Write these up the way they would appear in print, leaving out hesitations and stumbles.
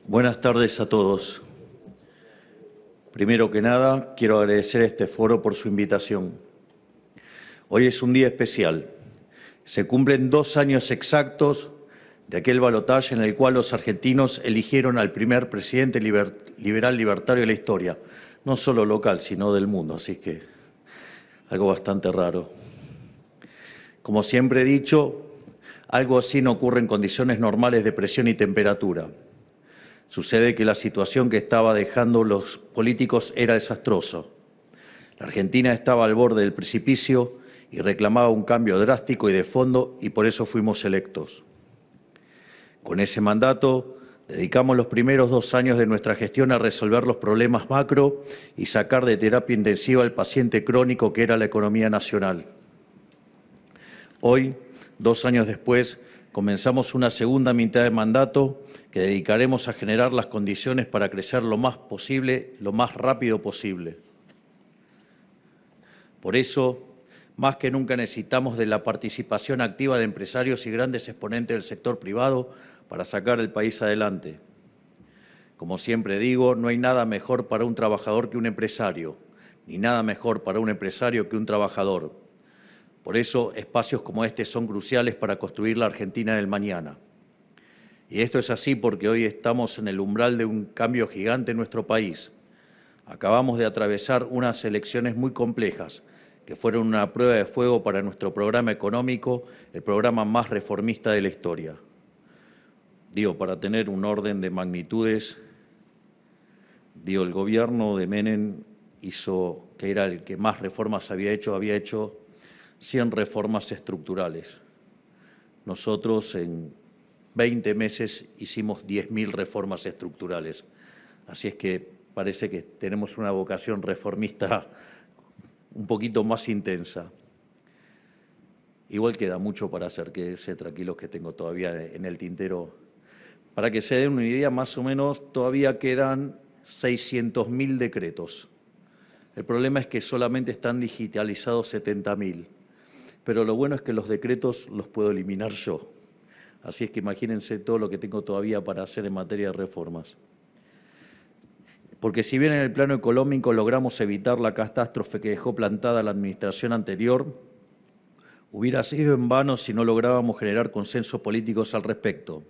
Buenas tardes a todos. Primero que nada, quiero agradecer a este foro por su invitación. Hoy es un día especial. Se cumplen 2 años exactos de aquel balotaje en el cual los argentinos eligieron al primer presidente liberal libertario de la historia, no solo local, sino del mundo, así que algo bastante raro. Como siempre he dicho, algo así no ocurre en condiciones normales de presión y temperatura. Sucede que la situación que estaba dejando los políticos era desastrosa. La Argentina estaba al borde del precipicio y reclamaba un cambio drástico y de fondo, y por eso fuimos electos. Con ese mandato, dedicamos los primeros 2 años de nuestra gestión a resolver los problemas macro y sacar de terapia intensiva al paciente crónico que era la economía nacional. Hoy, 2 años después, comenzamos una segunda mitad de mandato que dedicaremos a generar las condiciones para crecer lo más posible, lo más rápido posible. Por eso, más que nunca necesitamos de la participación activa de empresarios y grandes exponentes del sector privado para sacar el país adelante. Como siempre digo, no hay nada mejor para un trabajador que un empresario, ni nada mejor para un empresario que un trabajador. Por eso, espacios como este son cruciales para construir la Argentina del mañana. Y esto es así porque hoy estamos en el umbral de un cambio gigante en nuestro país. Acabamos de atravesar unas elecciones muy complejas, que fueron una prueba de fuego para nuestro programa económico, el programa más reformista de la historia. Para tener un orden de magnitudes, el gobierno de Menem hizo, que era el que más reformas había hecho 100 reformas estructurales. Nosotros en 20 meses hicimos 10.000 reformas estructurales. Así es que parece que tenemos una vocación reformista un poquito más intensa. Igual queda mucho para hacer, quédense tranquilos que tengo todavía en el tintero. Para que se den una idea, más o menos todavía quedan 600.000 decretos. El problema es que solamente están digitalizados 70.000. Pero lo bueno es que los decretos los puedo eliminar yo. Así es que imagínense todo lo que tengo todavía para hacer en materia de reformas. Porque si bien en el plano económico logramos evitar la catástrofe que dejó plantada la administración anterior, hubiera sido en vano si no lográbamos generar consensos políticos al respecto.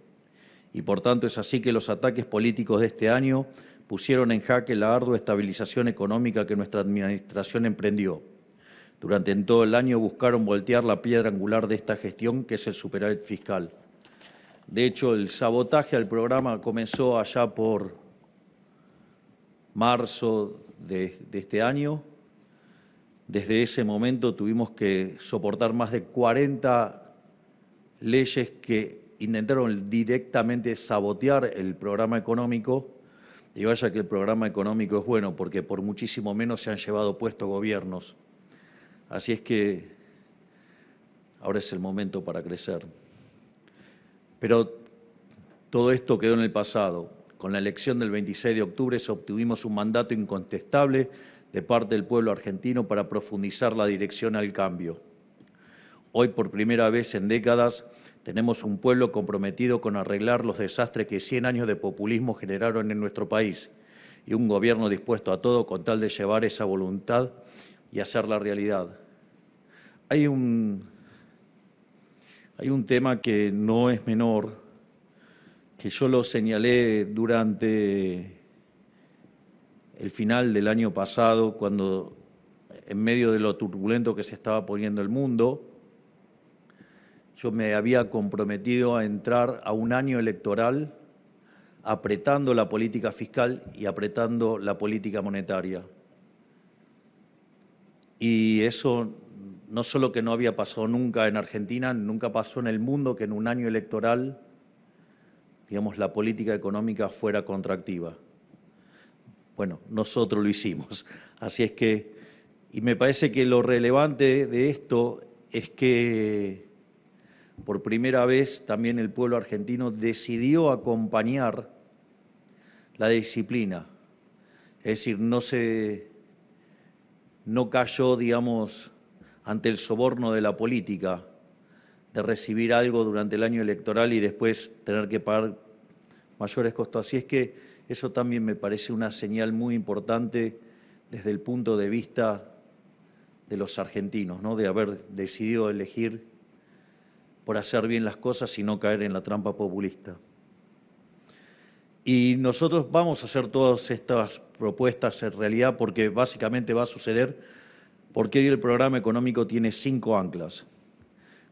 Y por tanto es así que los ataques políticos de este año pusieron en jaque la ardua estabilización económica que nuestra administración emprendió. Durante todo el año buscaron voltear la piedra angular de esta gestión, que es el superávit fiscal. De hecho, el sabotaje al programa comenzó allá por marzo de este año. Desde ese momento tuvimos que soportar más de 40 leyes que intentaron directamente sabotear el programa económico. Y vaya que el programa económico es bueno, porque por muchísimo menos se han llevado puesto gobiernos. Así es que ahora es el momento para crecer. Pero todo esto quedó en el pasado. Con la elección del 26 de octubre obtuvimos un mandato incontestable de parte del pueblo argentino para profundizar la dirección al cambio. Hoy, por primera vez en décadas, tenemos un pueblo comprometido con arreglar los desastres que 100 años de populismo generaron en nuestro país y un gobierno dispuesto a todo con tal de llevar esa voluntad y hacerla realidad. Hay un tema que no es menor, que yo lo señalé durante el final del año pasado, cuando en medio de lo turbulento que se estaba poniendo el mundo, yo me había comprometido a entrar a un año electoral apretando la política fiscal y apretando la política monetaria. Y eso no solo que no había pasado nunca en Argentina, nunca pasó en el mundo que en un año electoral, la política económica fuera contractiva. Bueno, nosotros lo hicimos. Así es que, y me parece que lo relevante de esto es que por primera vez también el pueblo argentino decidió acompañar la disciplina. Es decir, no cayó, ante el soborno de la política, de recibir algo durante el año electoral y después tener que pagar mayores costos. Así es que eso también me parece una señal muy importante desde el punto de vista de los argentinos, ¿no? De haber decidido elegir por hacer bien las cosas y no caer en la trampa populista. Y nosotros vamos a hacer todas estas propuestas en realidad porque básicamente va a suceder porque hoy el programa económico tiene 5 anclas.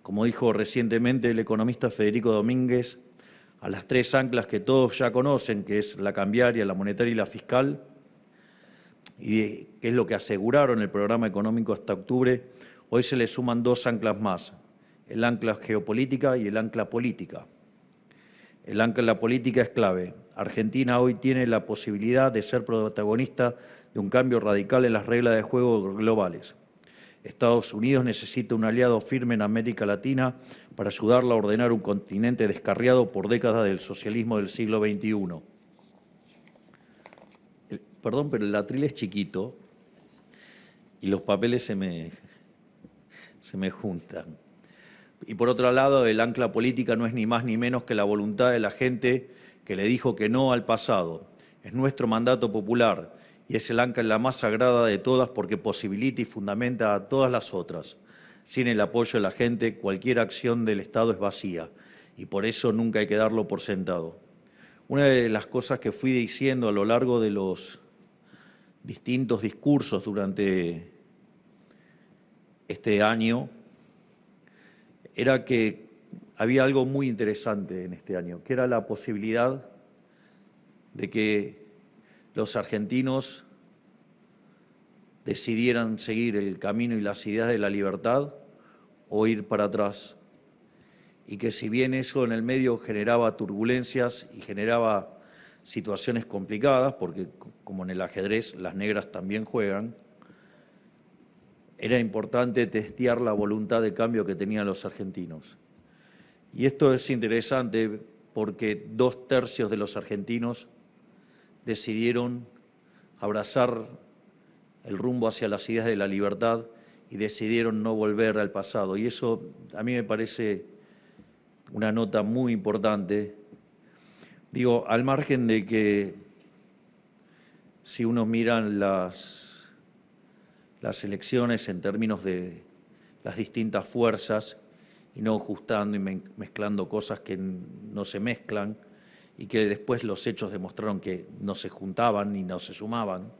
Como dijo recientemente el economista Federico Domínguez, a las 3 anclas que todos ya conocen, que es la cambiaria, la monetaria y la fiscal, y que es lo que aseguraron el programa económico hasta octubre, hoy se le suman 2 anclas más, el ancla geopolítica y el ancla política. El ancla política es clave. Argentina hoy tiene la posibilidad de ser protagonista de un cambio radical en las reglas de juego globales. Estados Unidos necesita un aliado firme en América Latina para ayudarla a ordenar un continente descarriado por décadas del socialismo del siglo XXI. Perdón, pero el atril es chiquito y los papeles se me juntan. Y por otro lado, el ancla política no es ni más ni menos que la voluntad de la gente que le dijo que no al pasado. Es nuestro mandato popular y es el ancla más sagrada de todas porque posibilita y fundamenta a todas las otras. Sin el apoyo de la gente, cualquier acción del Estado es vacía y por eso nunca hay que darlo por sentado. Una de las cosas que fui diciendo a lo largo de los distintos discursos durante este año era que había algo muy interesante en este año, que era la posibilidad de que los argentinos decidieran seguir el camino y las ideas de la libertad o ir para atrás. Y que si bien eso en el medio generaba turbulencias y generaba situaciones complicadas, porque como en el ajedrez las negras también juegan, era importante testear la voluntad de cambio que tenían los argentinos. Y esto es interesante porque 2/3 de los argentinos decidieron abrazar el rumbo hacia las ideas de la libertad y decidieron no volver al pasado. Y eso a mí me parece una nota muy importante. Digo, al margen de que si uno mira las elecciones en términos de las distintas fuerzas y no ajustando y mezclando cosas que no se mezclan y que después los hechos demostraron que no se juntaban ni no se sumaban,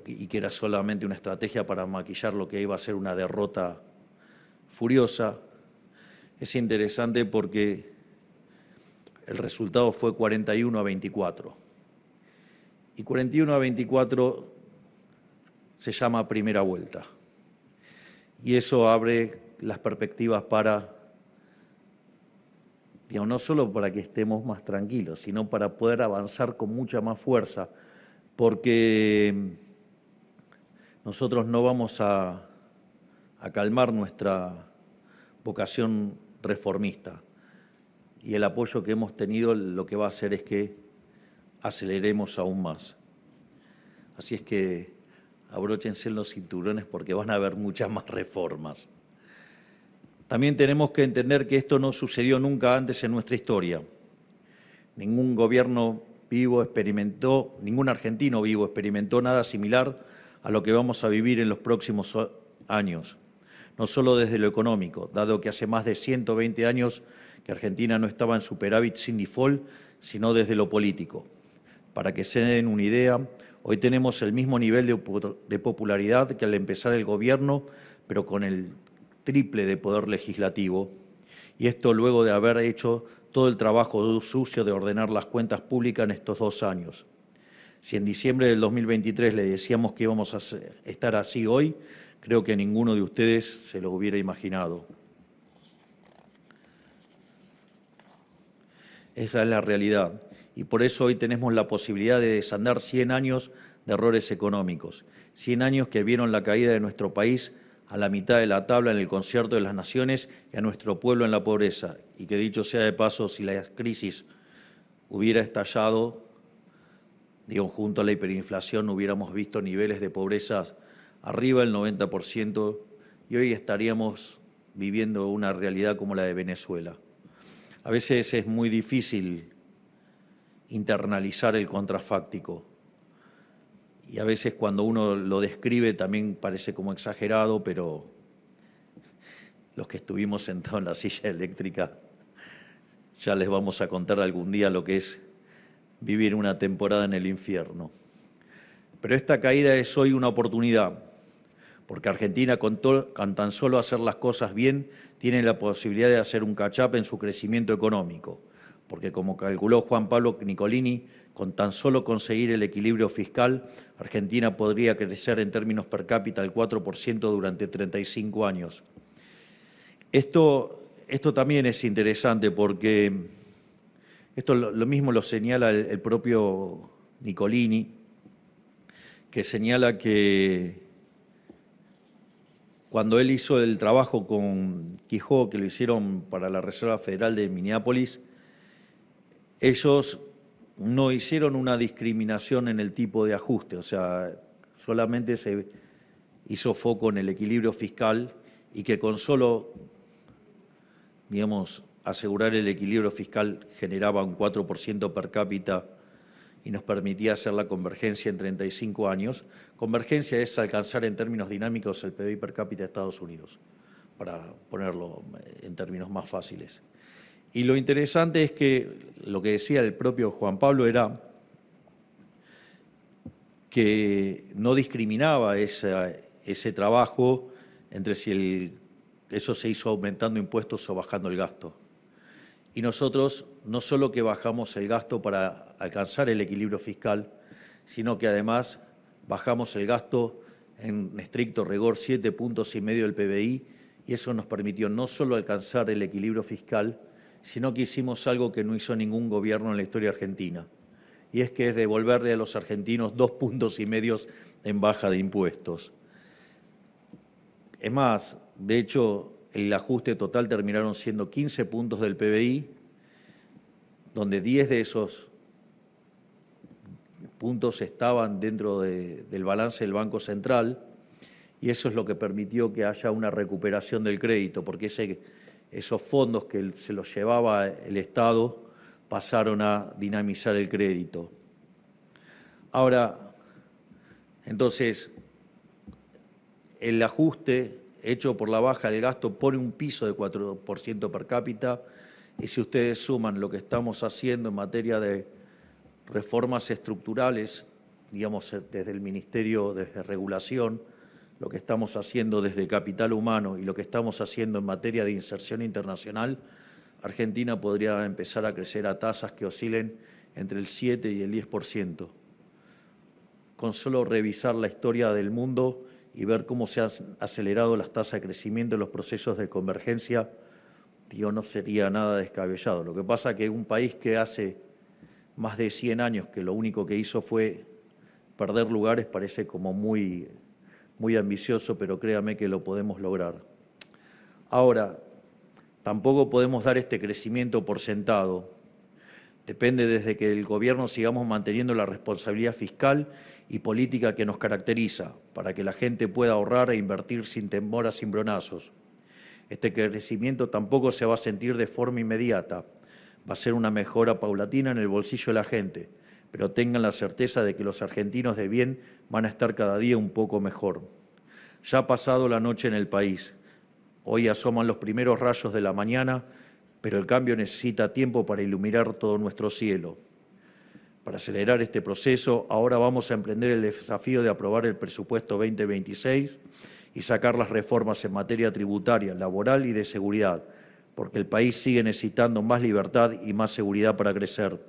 y que era solamente una estrategia para maquillar lo que iba a ser una derrota furiosa. Es interesante porque el resultado fue 41-24. Y 41-24 se llama primera vuelta. Y eso abre las perspectivas para, digamos, no solo para que estemos más tranquilos, sino para poder avanzar con mucha más fuerza, porque nosotros no vamos a calmar nuestra vocación reformista. Y el apoyo que hemos tenido lo que va a hacer es que aceleremos aún más. Así es que abróchense los cinturones porque van a haber muchas más reformas. También tenemos que entender que esto no sucedió nunca antes en nuestra historia. Ningún gobierno vivo experimentó, ningún argentino vivo experimentó nada similar a lo que vamos a vivir en los próximos años. No solo desde lo económico, dado que hace más de 120 años que Argentina no estaba en superávit sin default, sino desde lo político. Para que se den una idea, hoy tenemos el mismo nivel de popularidad que al empezar el gobierno, pero con el triple de poder legislativo. Y esto luego de haber hecho todo el trabajo sucio de ordenar las cuentas públicas en estos 2 años. Si en diciembre del 2023 le decíamos que íbamos a estar así hoy, creo que ninguno de ustedes se lo hubiera imaginado. Esa es la realidad. Y por eso hoy tenemos la posibilidad de desandar 100 años de errores económicos, 100 años que vieron la caída de nuestro país a la mitad de la tabla en el concierto de las naciones y a nuestro pueblo en la pobreza. Y que dicho sea de paso, si la crisis hubiera estallado, junto a la hiperinflación, hubiéramos visto niveles de pobreza arriba del 90% y hoy estaríamos viviendo una realidad como la de Venezuela. A veces es muy difícil internalizar el contrafáctico. Y a veces cuando uno lo describe también parece como exagerado, pero los que estuvimos sentados en la silla eléctrica ya les vamos a contar algún día lo que es vivir una temporada en el infierno. Pero esta caída es hoy una oportunidad, porque Argentina con tan solo hacer las cosas bien tiene la posibilidad de hacer un catch-up en su crecimiento económico, porque como calculó Juan Pablo Nicolini, con tan solo conseguir el equilibrio fiscal, Argentina podría crecer en términos per cápita al 4% durante 35 años. Esto también es interesante porque esto lo mismo lo señala el propio Nicolini, que señala que cuando él hizo el trabajo con Quijote, que lo hicieron para la Reserva Federal de Minneapolis, ellos no hicieron una discriminación en el tipo de ajuste, o sea, solamente se hizo foco en el equilibrio fiscal y que con solo, digamos, asegurar el equilibrio fiscal generaba un 4% per cápita y nos permitía hacer la convergencia en 35 años. Convergencia es alcanzar en términos dinámicos el PBI per cápita de Estados Unidos, para ponerlo en términos más fáciles. Y lo interesante es que lo que decía el propio Juan Pablo era que no discriminaba ese trabajo entre si eso se hizo aumentando impuestos o bajando el gasto. Y nosotros no solo que bajamos el gasto para alcanzar el equilibrio fiscal, sino que además bajamos el gasto en estricto rigor 7,5 puntos del PBI, y eso nos permitió no solo alcanzar el equilibrio fiscal, sino que hicimos algo que no hizo ningún gobierno en la historia argentina, y es que es devolverle a los argentinos 2,5 puntos en baja de impuestos. Es más, de hecho, el ajuste total terminaron siendo 15 puntos del PBI, donde 10 de esos puntos estaban dentro del balance del Banco Central, y eso es lo que permitió que haya una recuperación del crédito, porque esos fondos que se los llevaba el Estado pasaron a dinamizar el crédito. Ahora, entonces, el ajuste hecho por la baja del gasto pone un piso de 4% per cápita, y si ustedes suman lo que estamos haciendo en materia de reformas estructurales, digamos, desde el Ministerio de Regulación, lo que estamos haciendo desde Capital Humano y lo que estamos haciendo en materia de inserción internacional, Argentina podría empezar a crecer a tasas que oscilen entre el 7 y el 10%. Con solo revisar la historia del mundo y ver cómo se han acelerado las tasas de crecimiento en los procesos de convergencia, no sería nada descabellado. Lo que pasa es que un país que hace más de 100 años que lo único que hizo fue perder lugares parece como muy ambicioso, pero créame que lo podemos lograr. Ahora, tampoco podemos dar este crecimiento por sentado. Depende desde que el gobierno sigamos manteniendo la responsabilidad fiscal y política que nos caracteriza, para que la gente pueda ahorrar e invertir sin temor a cimbronazos. Este crecimiento tampoco se va a sentir de forma inmediata. Va a ser una mejora paulatina en el bolsillo de la gente, pero tengan la certeza de que los argentinos de bien van a estar cada día un poco mejor. Ya ha pasado la noche en el país. Hoy asoman los primeros rayos de la mañana, pero el cambio necesita tiempo para iluminar todo nuestro cielo. Para acelerar este proceso, ahora vamos a emprender el desafío de aprobar el presupuesto 2026 y sacar las reformas en materia tributaria, laboral y de seguridad, porque el país sigue necesitando más libertad y más seguridad para crecer.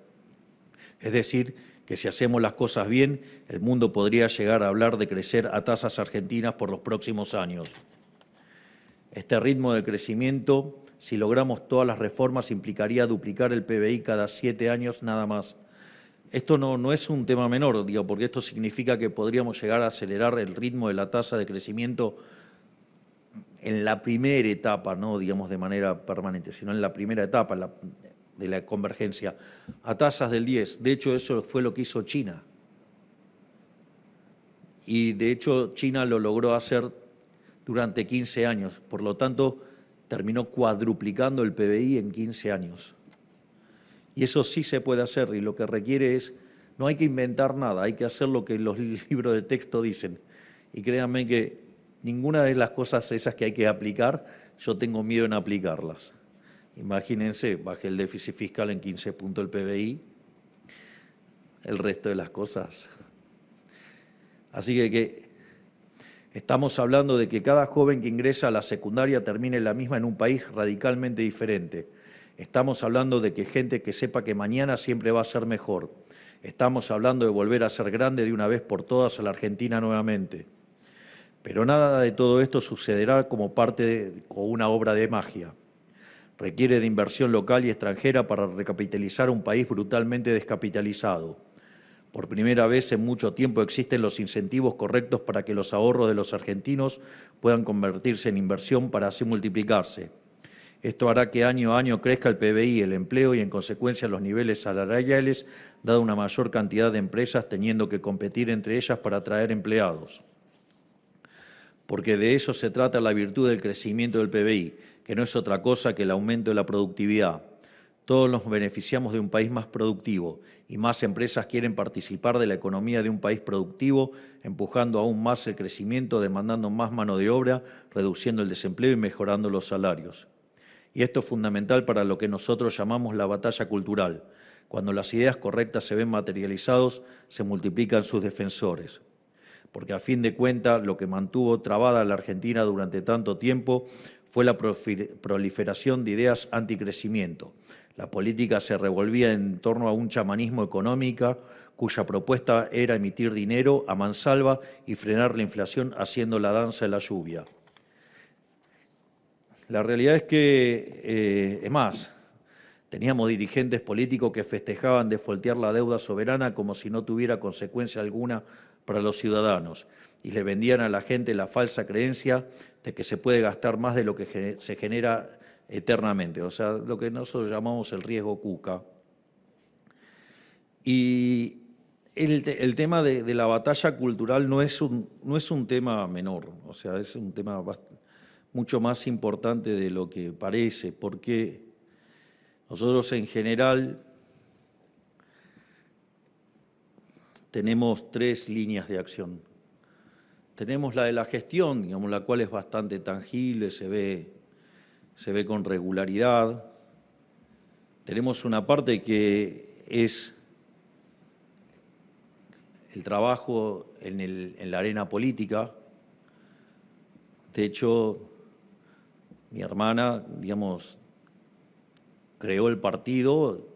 Es decir, que si hacemos las cosas bien, el mundo podría llegar a hablar de crecer a tasas argentinas por los próximos años. Este ritmo de crecimiento, si logramos todas las reformas, implicaría duplicar el PBI cada 7 años nada más. Esto no es un tema menor, porque esto significa que podríamos llegar a acelerar el ritmo de la tasa de crecimiento en la primera etapa, no digamos de manera permanente, sino en la primera etapa de la convergencia, a tasas del 10. De hecho, eso fue lo que hizo China. Y de hecho, China lo logró hacer durante 15 años. Por lo tanto, terminó cuadruplicando el PBI en 15 años. Y eso sí se puede hacer, y lo que requiere es, no hay que inventar nada, hay que hacer lo que los libros de texto dicen. Y créanme que ninguna de las cosas esas que hay que aplicar, yo tengo miedo en aplicarlas. Imagínense, bajé el déficit fiscal en 15 puntos el PBI, el resto de las cosas. Así que estamos hablando de que cada joven que ingresa a la secundaria termine la misma en un país radicalmente diferente. Estamos hablando de que gente que sepa que mañana siempre va a ser mejor. Estamos hablando de volver a ser grande de una vez por todas a la Argentina nuevamente. Pero nada de todo esto sucederá como parte o una obra de magia. Requiere de inversión local y extranjera para recapitalizar un país brutalmente descapitalizado. Por primera vez en mucho tiempo existen los incentivos correctos para que los ahorros de los argentinos puedan convertirse en inversión para así multiplicarse. Esto hará que año a año crezca el PBI, el empleo y, en consecuencia, los niveles salariales, dada una mayor cantidad de empresas teniendo que competir entre ellas para atraer empleados. Porque de eso se trata la virtud del crecimiento del PBI, que no es otra cosa que el aumento de la productividad. Todos nos beneficiamos de un país más productivo y más empresas quieren participar de la economía de un país productivo, empujando aún más el crecimiento, demandando más mano de obra, reduciendo el desempleo y mejorando los salarios. Y esto es fundamental para lo que nosotros llamamos la batalla cultural. Cuando las ideas correctas se ven materializados, se multiplican sus defensores. Porque a fin de cuentas, lo que mantuvo trabada a la Argentina durante tanto tiempo fue la proliferación de ideas anticrecimiento. La política se revolvía en torno a un chamanismo económico cuya propuesta era emitir dinero a mansalva y frenar la inflación haciendo la danza de la lluvia. La realidad es que, es más, teníamos dirigentes políticos que festejaban defoltear la deuda soberana como si no tuviera consecuencia alguna para los ciudadanos y le vendían a la gente la falsa creencia de que se puede gastar más de lo que se genera eternamente, o sea, lo que nosotros llamamos el riesgo Cuca. Y el tema de la batalla cultural no es un tema menor, o sea, es un tema mucho más importante de lo que parece, porque nosotros en general tenemos 3 líneas de acción. Tenemos la de la gestión, digamos, la cual es bastante tangible, se ve con regularidad. Tenemos una parte que es el trabajo en la arena política. De hecho, mi hermana, digamos, creó el partido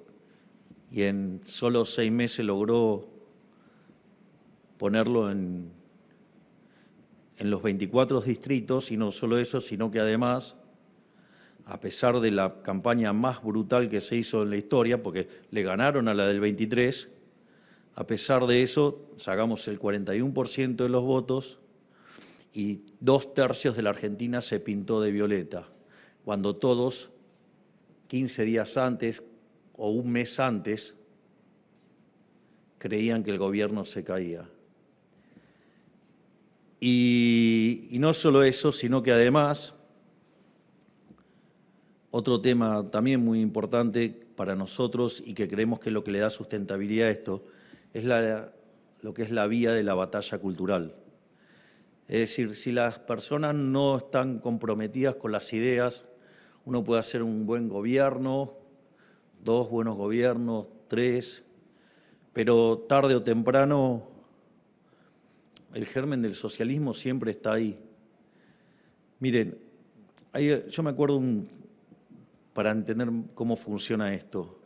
y en solo 6 meses logró ponerlo en los 24 distritos, y no solo eso, sino que además, a pesar de la campaña más brutal que se hizo en la historia, porque le ganaron a la del 23, a pesar de eso, sacamos el 41% de los votos y 2/3 de la Argentina se pintó de violeta, cuando todos, 15 días antes o un mes antes, creían que el gobierno se caía. Y no solo eso, sino que además, otro tema también muy importante para nosotros y que creemos que es lo que le da sustentabilidad a esto, es lo que es la vía de la batalla cultural. Es decir, si las personas no están comprometidas con las ideas, uno puede hacer un buen gobierno, 2 buenos gobiernos, 3, pero tarde o temprano el germen del socialismo siempre está ahí. Miren, yo me acuerdo, para entender cómo funciona esto,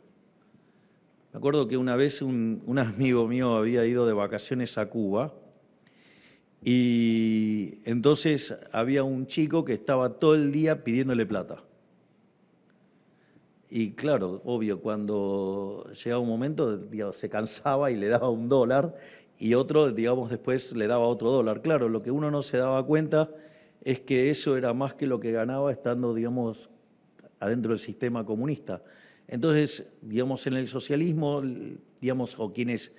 me acuerdo que una vez un amigo mío había ido de vacaciones a Cuba y entonces había un chico que estaba todo el día pidiéndole plata. Y claro, obvio, cuando llegaba un momento, digamos, se cansaba y le daba $1 y otro, digamos, después le daba otro $1. Claro, lo que uno no se daba cuenta es que eso era más que lo que ganaba estando, digamos, adentro del sistema comunista. Entonces, digamos, en el socialismo, digamos, o quienes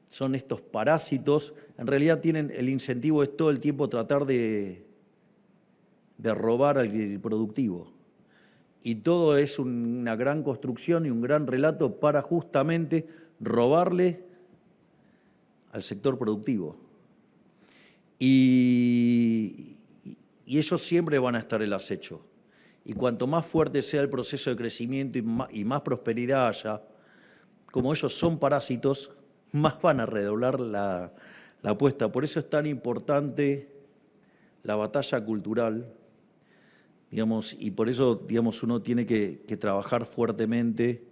son estos parásitos, en realidad tienen el incentivo es todo el tiempo tratar de robar al productivo. y todo es una gran construcción y un gran relato para justamente robarle al sector productivo. Y ellos siempre van a estar el acecho. Y cuanto más fuerte sea el proceso de crecimiento y más prosperidad haya, como ellos son parásitos, más van a redoblar la apuesta. Por eso es tan importante la batalla cultural, digamos, y por eso, digamos, uno tiene que trabajar fuertemente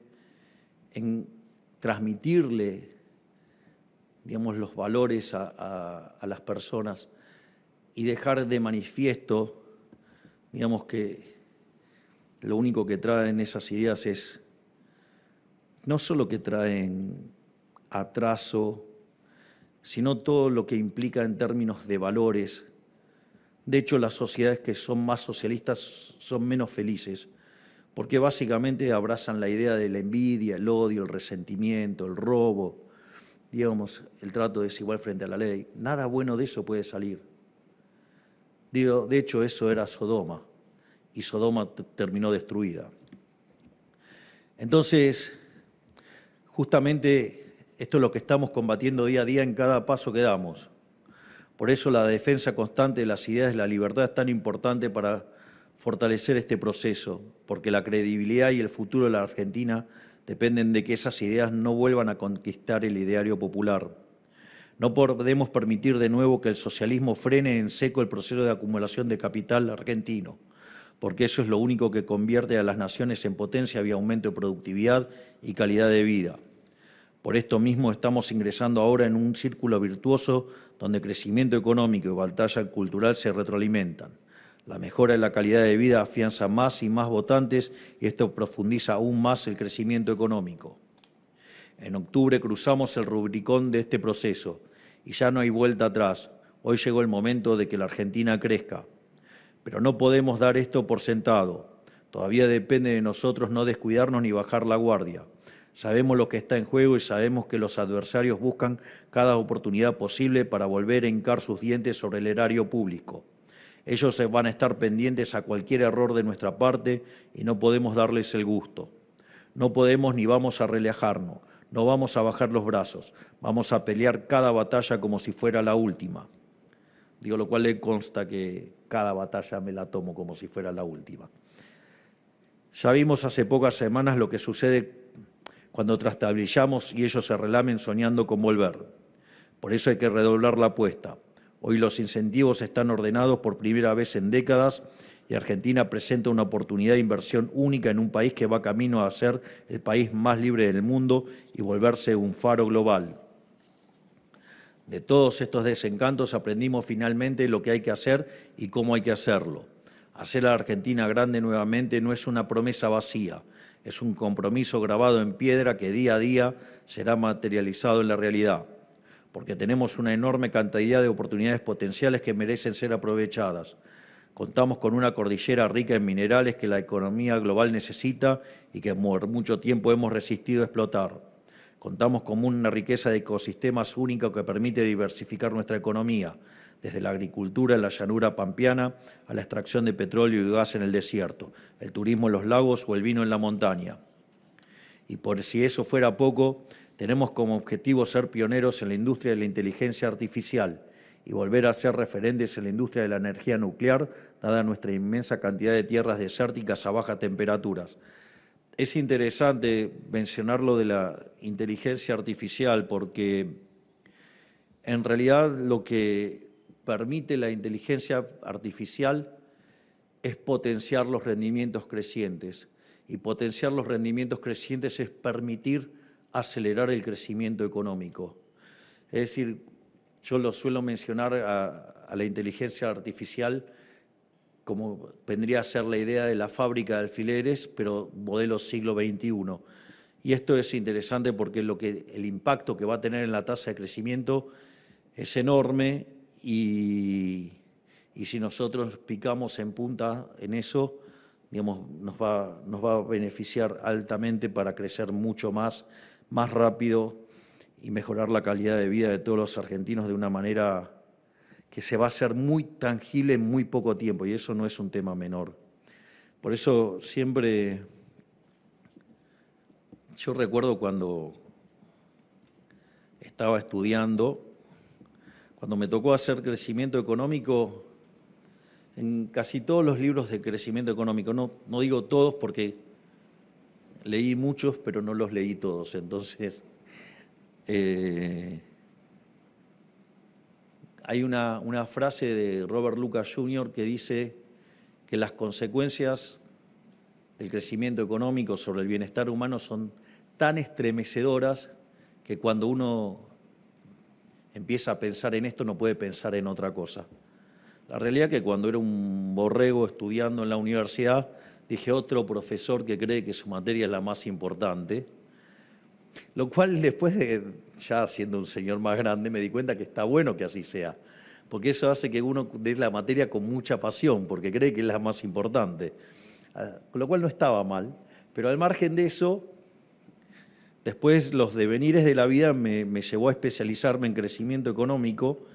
en transmitirle, digamos, los valores a las personas y dejar de manifiesto, digamos, que lo único que traen esas ideas es no solo que traen atraso, sino todo lo que implica en términos de valores. De hecho, las sociedades que son más socialistas son menos felices, porque básicamente abrazan la idea de la envidia, el odio, el resentimiento, el robo, digamos, el trato desigual frente a la ley. Nada bueno de eso puede salir. Digo, de hecho, eso era Sodoma, y Sodoma terminó destruida. Entonces, justamente esto es lo que estamos combatiendo día a día en cada paso que damos. Por eso la defensa constante de las ideas de la libertad es tan importante para fortalecer este proceso, porque la credibilidad y el futuro de la Argentina dependen de que esas ideas no vuelvan a conquistar el ideario popular. No podemos permitir de nuevo que el socialismo frene en seco el proceso de acumulación de capital argentino, porque eso es lo único que convierte a las naciones en potencia vía aumento de productividad y calidad de vida. Por esto mismo estamos ingresando ahora en un círculo virtuoso donde crecimiento económico y batalla cultural se retroalimentan. La mejora de la calidad de vida afianza más y más votantes y esto profundiza aún más el crecimiento económico. En octubre cruzamos el Rubicón de este proceso y ya no hay vuelta atrás. Hoy llegó el momento de que la Argentina crezca. Pero no podemos dar esto por sentado. Todavía depende de nosotros no descuidarnos ni bajar la guardia. Sabemos lo que está en juego y sabemos que los adversarios buscan cada oportunidad posible para volver a hincar sus dientes sobre el erario público. Ellos van a estar pendientes a cualquier error de nuestra parte y no podemos darles el gusto. No podemos ni vamos a relajarnos, no vamos a bajar los brazos, vamos a pelear cada batalla como si fuera la última. Digo, lo cual le consta que cada batalla me la tomo como si fuera la última. Ya vimos hace pocas semanas lo que sucede cuando trastabillamos y ellos se relamen soñando con volver. Por eso hay que redoblar la apuesta. Hoy los incentivos están ordenados por primera vez en décadas y Argentina presenta una oportunidad de inversión única en un país que va camino a ser el país más libre del mundo y volverse un faro global. De todos estos desencantos aprendimos finalmente lo que hay que hacer y cómo hay que hacerlo. Hacer a la Argentina grande nuevamente no es una promesa vacía, es un compromiso grabado en piedra que día a día será materializado en la realidad, porque tenemos una enorme cantidad de oportunidades potenciales que merecen ser aprovechadas. Contamos con una cordillera rica en minerales que la economía global necesita y que por mucho tiempo hemos resistido a explotar. Contamos con una riqueza de ecosistemas única que permite diversificar nuestra economía, desde la agricultura en la llanura pampeana a la extracción de petróleo y gas en el desierto, el turismo en los lagos o el vino en la montaña. Y por si eso fuera poco, tenemos como objetivo ser pioneros en la industria de la inteligencia artificial y volver a ser referentes en la industria de la energía nuclear, dada nuestra inmensa cantidad de tierras desérticas a bajas temperaturas. Es interesante mencionar lo de la inteligencia artificial porque en realidad lo que permite la inteligencia artificial es potenciar los rendimientos crecientes. Y potenciar los rendimientos crecientes es permitir acelerar el crecimiento económico. Es decir, yo lo suelo mencionar a la inteligencia artificial como vendría a ser la idea de la fábrica de alfileres, pero modelo siglo XXI. Y esto es interesante porque el impacto que va a tener en la tasa de crecimiento es enorme y si nosotros picamos en punta en eso, digamos, nos va a beneficiar altamente para crecer mucho más rápido y mejorar la calidad de vida de todos los argentinos de una manera que se va a hacer muy tangible en muy poco tiempo, y eso no es un tema menor. Por eso siempre, yo recuerdo cuando estaba estudiando, cuando me tocó hacer crecimiento económico, en casi todos los libros de crecimiento económico, no digo todos porque leí muchos, pero no los leí todos. Entonces, hay una frase de Robert Lucas Jr. que dice que las consecuencias del crecimiento económico sobre el bienestar humano son tan estremecedoras que cuando uno empieza a pensar en esto no puede pensar en otra cosa. La realidad es que cuando era un borrego estudiando en la universidad, dije otro profesor que cree que su materia es la más importante, lo cual después de ya siendo un señor más grande me di cuenta que está bueno que así sea, porque eso hace que uno dé la materia con mucha pasión, porque cree que es la más importante, con lo cual no estaba mal, pero al margen de eso, después los devenires de la vida me llevó a especializarme en crecimiento económico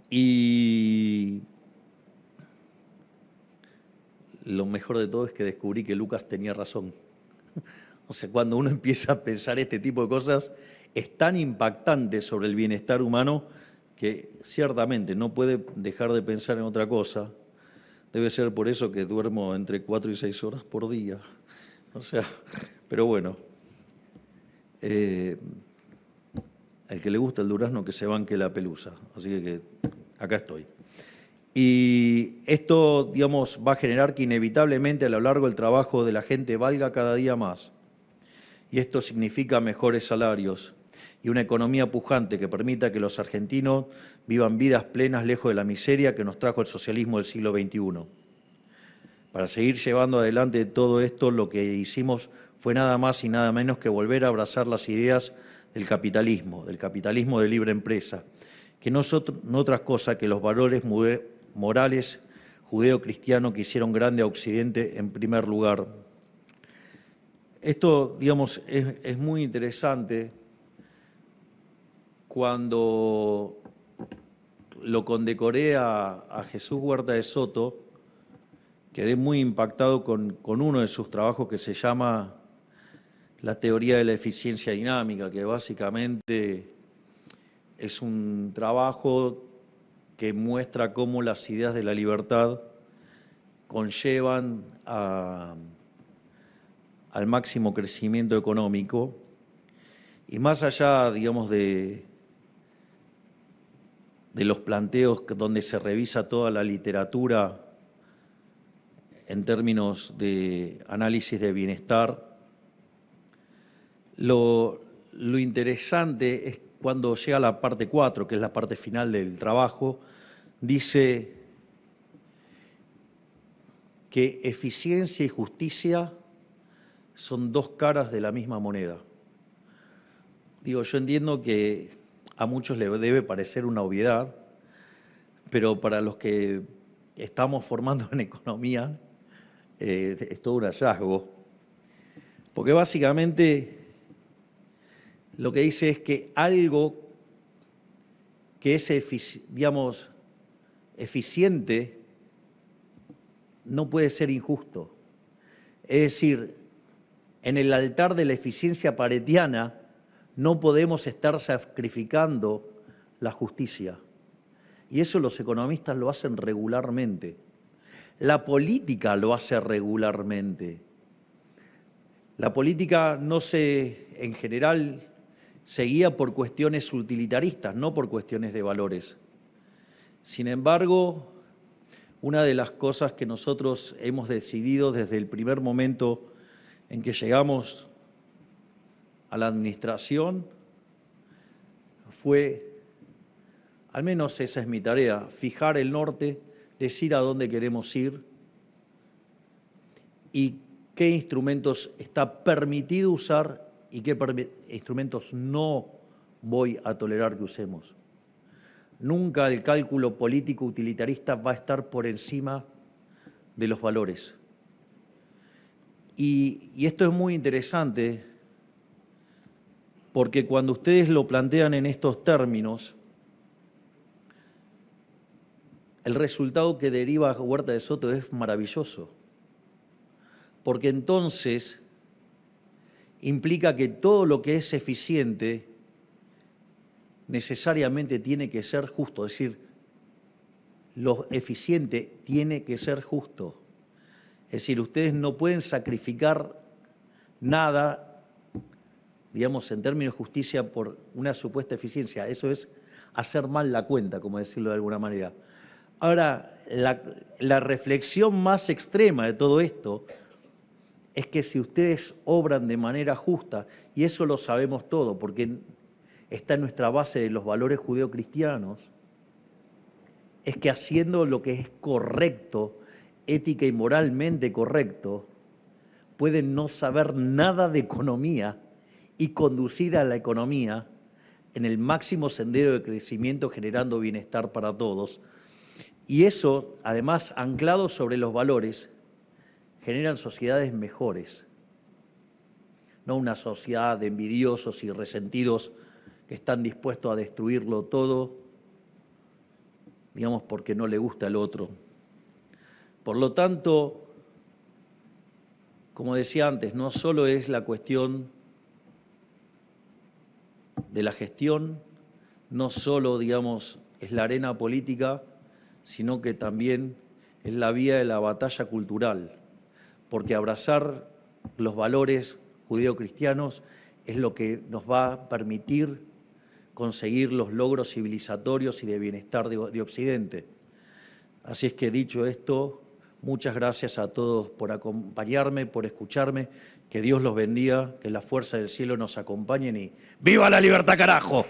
y lo mejor de todo es que descubrí que Lucas tenía razón. O sea, cuando uno empieza a pensar este tipo de cosas, es tan impactante sobre el bienestar humano que ciertamente no puede dejar de pensar en otra cosa. Debe ser por eso que duermo entre 4 y 6 horas por día. O sea, pero bueno. Al que le gusta el durazno que se banque la pelusa. Así que acá estoy. Y esto, digamos, va a generar que inevitablemente a lo largo del trabajo de la gente valga cada día más. Y esto significa mejores salarios y una economía pujante que permita que los argentinos vivan vidas plenas lejos de la miseria que nos trajo el socialismo del siglo XXI. Para seguir llevando adelante todo esto, lo que hicimos fue nada más y nada menos que volver a abrazar las ideas del capitalismo de libre empresa, que no son otras cosas que los valores morales judeo-cristianos que hicieron grande a Occidente en primer lugar. Esto, digamos, es muy interesante cuando lo condecoré a Jesús Huerta de Soto, quedé muy impactado con uno de sus trabajos que se llama La teoría de la eficiencia dinámica, que básicamente es un trabajo que muestra cómo las ideas de la libertad conllevan al máximo crecimiento económico y más allá, digamos, de los planteos donde se revisa toda la literatura en términos de análisis de bienestar, lo interesante es cuando llega la parte 4, que es la parte final del trabajo, dice que eficiencia y justicia son dos caras de la misma moneda. Digo, yo entiendo que a muchos les debe parecer una obviedad, pero para los que estamos formando en economía es todo un hallazgo, porque básicamente lo que dice es que algo que es, digamos, eficiente no puede ser injusto. Es decir, en el altar de la eficiencia paretiana no podemos estar sacrificando la justicia. Y eso los economistas lo hacen regularmente. La política lo hace regularmente. La política en general se guía por cuestiones utilitaristas, no por cuestiones de valores. Sin embargo, una de las cosas que nosotros hemos decidido desde el primer momento en que llegamos a la administración fue, al menos esa es mi tarea, fijar el norte, decir a dónde queremos ir y qué instrumentos está permitido usar y qué instrumentos no voy a tolerar que usemos. Nunca el cálculo político utilitarista va a estar por encima de los valores. Y esto es muy interesante porque cuando ustedes lo plantean en estos términos, el resultado que deriva Huerta de Soto es maravilloso. porque entonces implica que todo lo que es eficiente necesariamente tiene que ser justo, es decir, lo eficiente tiene que ser justo. Es decir, ustedes no pueden sacrificar nada, digamos, en términos de justicia por una supuesta eficiencia. Eso es hacer mal la cuenta, como decirlo de alguna manera. Ahora, la reflexión más extrema de todo esto es que si ustedes obran de manera justa, y eso lo sabemos todo, porque está en nuestra base de los valores judeocristianos, es que haciendo lo que es correcto, ética y moralmente correcto, pueden no saber nada de economía y conducir a la economía en el máximo sendero de crecimiento, generando bienestar para todos. Y eso, además, anclado sobre los valores, generan sociedades mejores, no una sociedad de envidiosos y resentidos que están dispuestos a destruirlo todo, digamos, porque no le gusta al otro. Por lo tanto, como decía antes, no solo es la cuestión de la gestión, no solo, digamos, es la arena política, sino que también es la vía de la batalla cultural, porque abrazar los valores judeocristianos es lo que nos va a permitir conseguir los logros civilizatorios y de bienestar de Occidente. Así es que, dicho esto, muchas gracias a todos por acompañarme, por escucharme, que Dios los bendiga, que la fuerza del cielo nos acompañen y ¡viva la libertad, carajo!